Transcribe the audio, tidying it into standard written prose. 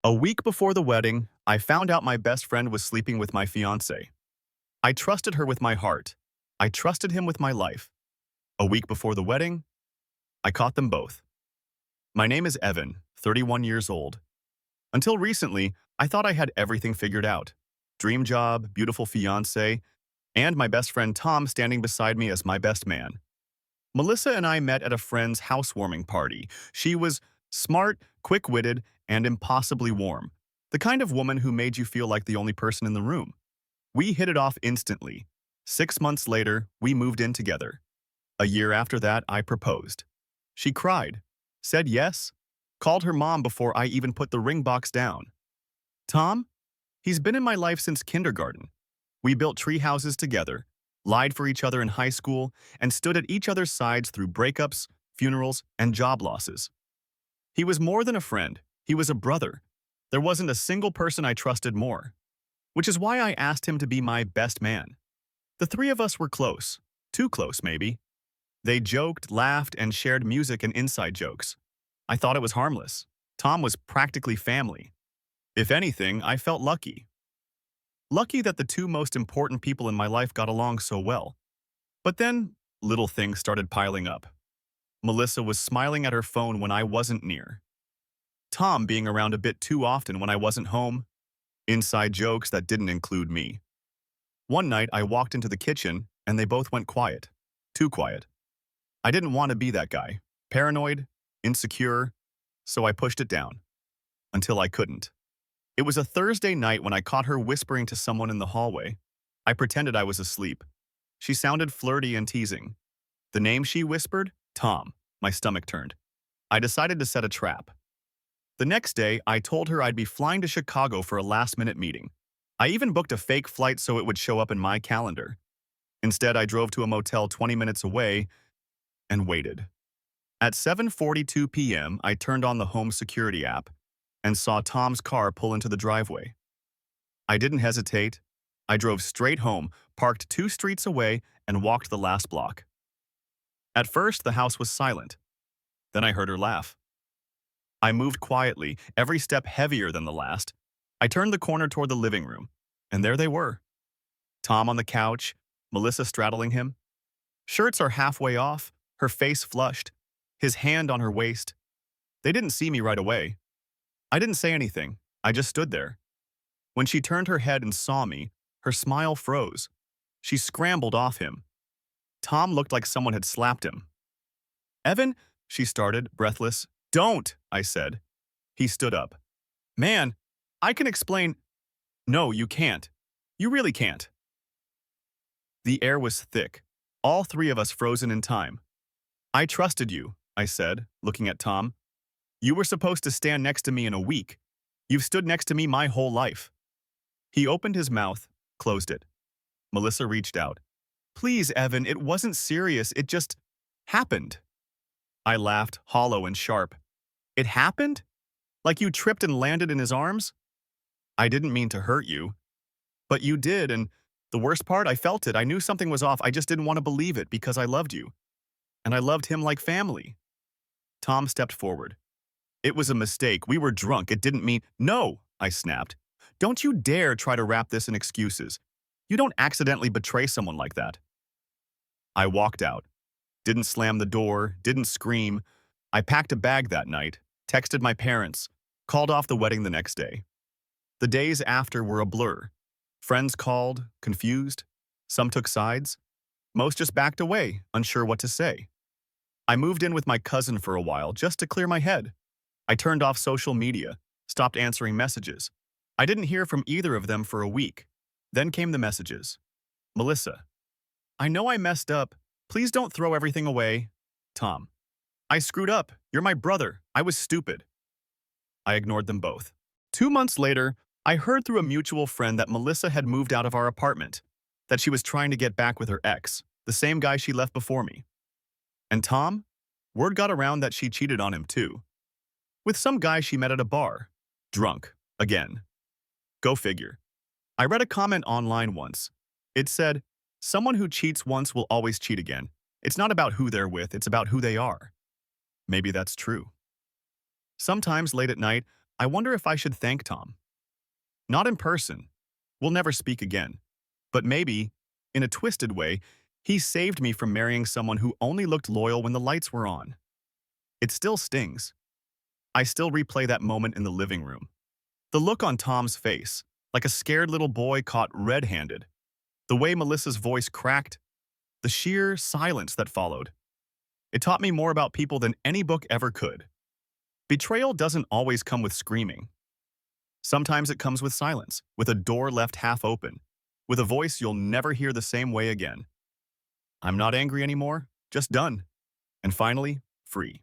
A week before the wedding, I found out my best friend was sleeping with my fiancée. I trusted her with my heart. I trusted him with my life. A week before the wedding, I caught them both. My name is Evan, 31 years old. Until recently, I thought I had everything figured out. Dream job, beautiful fiancée, and my best friend Tom standing beside me as my best man. Melissa and I met at a friend's housewarming party. She was smart, quick-witted, and impossibly warm. The kind of woman who made you feel like the only person in the room. We hit it off instantly. 6 months later, we moved in together. A year after that, I proposed. She cried, said yes, called her mom before I even put the ring box down. Tom? He's been in my life since kindergarten. We built tree houses together, lied for each other in high school, and stood at each other's sides through breakups, funerals, and job losses. He was more than a friend. He was a brother. There wasn't a single person I trusted more, which is why I asked him to be my best man. The three of us were close. Too close, maybe. They joked, laughed, and shared music and inside jokes. I thought it was harmless. Tom was practically family. If anything, I felt lucky. Lucky that the two most important people in my life got along so well. But then, little things started piling up. Melissa was smiling at her phone when I wasn't near. Tom being around a bit too often when I wasn't home. Inside jokes that didn't include me. One night, I walked into the kitchen, and they both went quiet. Too quiet. I didn't want to be that guy. Paranoid, insecure, so I pushed it down. Until I couldn't. It was a Thursday night when I caught her whispering to someone in the hallway. I pretended I was asleep. She sounded flirty and teasing. The name she whispered? Tom. My stomach turned. I decided to set a trap. The next day, I told her I'd be flying to Chicago for a last-minute meeting. I even booked a fake flight so it would show up in my calendar. Instead, I drove to a motel 20 minutes away and waited. At 7:42 p.m., I turned on the home security app and saw Tom's car pull into the driveway. I didn't hesitate. I drove straight home, parked 2 streets away, and walked the last block. At first, the house was silent. Then I heard her laugh. I moved quietly, every step heavier than the last. I turned the corner toward the living room, and there they were. Tom on the couch, Melissa straddling him. Shirts are halfway off, her face flushed, his hand on her waist. They didn't see me right away. I didn't say anything. I just stood there. When she turned her head and saw me, her smile froze. She scrambled off him. Tom looked like someone had slapped him. "Evan," she started, breathless. "Don't," I said. He stood up. "Man, I can explain." "No, you can't. You really can't." The air was thick, all three of us frozen in time. "I trusted you," I said, looking at Tom. "You were supposed to stand next to me in a week. You've stood next to me my whole life." He opened his mouth, closed it. Melissa reached out. "Please, Evan, it wasn't serious. It just happened." I laughed, hollow and sharp. "It happened? Like you tripped and landed in his arms?" "I didn't mean to hurt you." "But you did, and the worst part, I felt it. I knew something was off. I just didn't want to believe it because I loved you. And I loved him like family." Tom stepped forward. "It was a mistake. We were drunk. It didn't mean—" "No," I snapped. "Don't you dare try to wrap this in excuses. You don't accidentally betray someone like that." I walked out. Didn't slam the door, didn't scream. I packed a bag that night, texted my parents, called off the wedding the next day. The days after were a blur. Friends called, confused. Some took sides. Most just backed away, unsure what to say. I moved in with my cousin for a while just to clear my head. I turned off social media, stopped answering messages. I didn't hear from either of them for a week. Then came the messages. "Melissa, I know I messed up. Please don't throw everything away." Tom, "I screwed up. You're my brother. I was stupid." I ignored them both. 2 months later, I heard through a mutual friend that Melissa had moved out of our apartment, that she was trying to get back with her ex, the same guy she left before me. And Tom? Word got around that she cheated on him too. With some guy she met at a bar. Drunk. Again. Go figure. I read a comment online once. It said, "Someone who cheats once will always cheat again. It's not about who they're with, it's about who they are." Maybe that's true. Sometimes late at night, I wonder if I should thank Tom. Not in person. We'll never speak again. But maybe, in a twisted way, he saved me from marrying someone who only looked loyal when the lights were on. It still stings. I still replay that moment in the living room. The look on Tom's face, like a scared little boy caught red-handed. The way Melissa's voice cracked. The sheer silence that followed. It taught me more about people than any book ever could. Betrayal doesn't always come with screaming. Sometimes it comes with silence, with a door left half open, with a voice you'll never hear the same way again. I'm not angry anymore, just done. And finally, free.